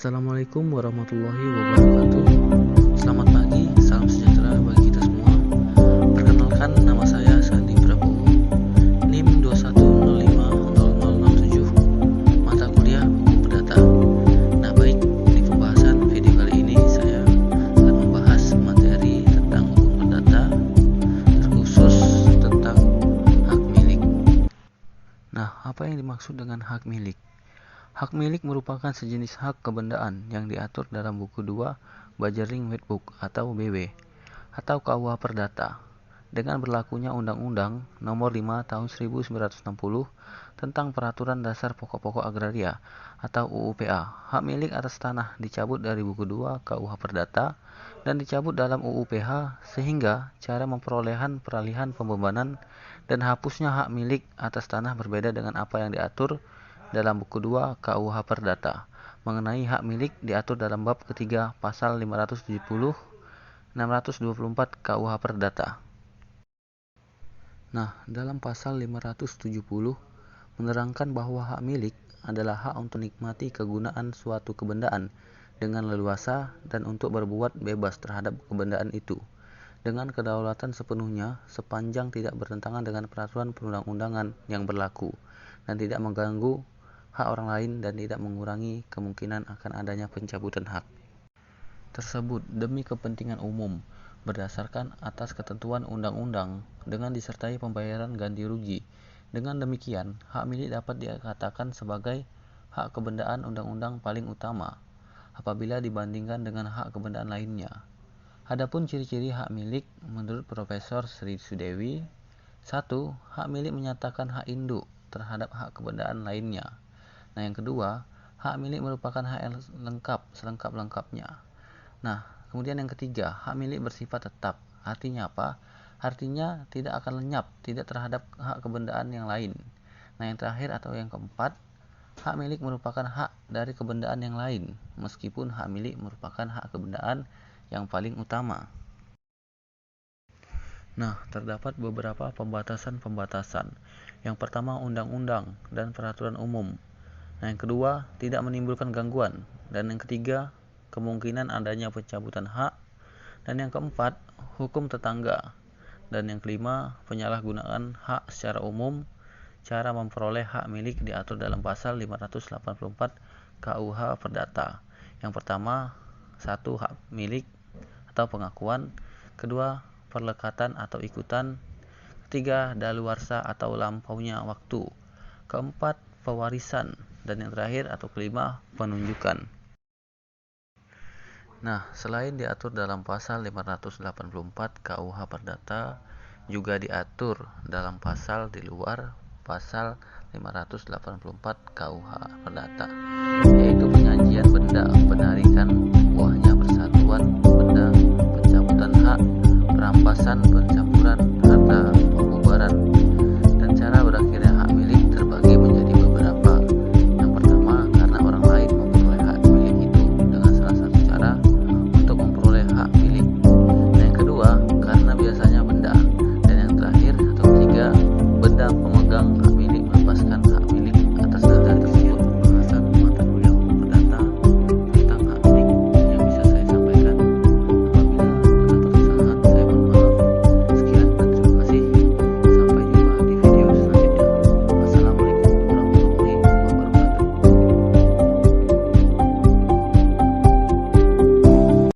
Assalamualaikum warahmatullahi wabarakatuh. Selamat pagi, salam sejahtera bagi kita semua. Perkenalkan, nama saya Sandi Prabowo, NIM 21050067, mata kuliah Hukum Perdata. Nah baik, di pembahasan video kali ini saya akan membahas materi tentang Hukum Perdata, terkhusus tentang hak milik. Nah, apa yang dimaksud dengan hak milik? Hak milik merupakan sejenis hak kebendaan yang diatur dalam buku 2 Bajering Wetboek atau BW atau KUH Perdata dengan berlakunya Undang-Undang Nomor 5 Tahun 1960 tentang Peraturan Dasar Pokok-pokok Agraria atau UUPA. Hak milik atas tanah dicabut dari buku 2 KUH Perdata dan dicabut dalam UUPH sehingga cara memperolehan peralihan pembebanan dan hapusnya hak milik atas tanah berbeda dengan apa yang diatur dalam buku 2 KUH Perdata. Mengenai hak milik diatur dalam bab ketiga pasal 570 624 KUH Perdata. Nah, dalam pasal 570 menerangkan bahwa hak milik adalah hak untuk nikmati kegunaan suatu kebendaan dengan leluasa dan untuk berbuat bebas terhadap kebendaan itu dengan kedaulatan sepenuhnya sepanjang tidak bertentangan dengan peraturan perundang-undangan yang berlaku dan tidak mengganggu hak orang lain dan tidak mengurangi kemungkinan akan adanya pencabutan hak tersebut demi kepentingan umum berdasarkan atas ketentuan undang-undang dengan disertai pembayaran ganti rugi. Dengan demikian, hak milik dapat dikatakan sebagai hak kebendaan undang-undang paling utama apabila dibandingkan dengan hak kebendaan lainnya. Adapun ciri-ciri hak milik menurut Profesor Sri Sudewi: 1. Hak milik menyatakan hak induk terhadap hak kebendaan lainnya. Nah, yang kedua, hak milik merupakan hak yang lengkap selengkap-lengkapnya. Nah, kemudian yang ketiga, hak milik bersifat tetap. Artinya apa? Artinya tidak akan lenyap, tidak terhadap hak kebendaan yang lain. Nah, yang terakhir atau yang keempat, hak milik merupakan hak dari kebendaan yang lain, meskipun hak milik merupakan hak kebendaan yang paling utama. Nah, terdapat beberapa pembatasan-pembatasan. Yang pertama, undang-undang dan peraturan umum. Nah, yang kedua, tidak menimbulkan gangguan. Dan yang ketiga, kemungkinan adanya pencabutan hak. Dan yang keempat, hukum tetangga. Dan yang kelima, penyalahgunaan hak secara umum. Cara memperoleh hak milik diatur dalam pasal 584 KUH Perdata. Yang pertama, 1. Hak milik atau pengakuan. Kedua, perlekatan atau ikutan. Ketiga, daluarsa atau lampaunya waktu. Keempat, pewarisan. Dan yang terakhir atau kelima, penunjukan. Nah, selain diatur dalam pasal 584 KUH Perdata, juga diatur dalam pasal di luar pasal 584 KUH Perdata,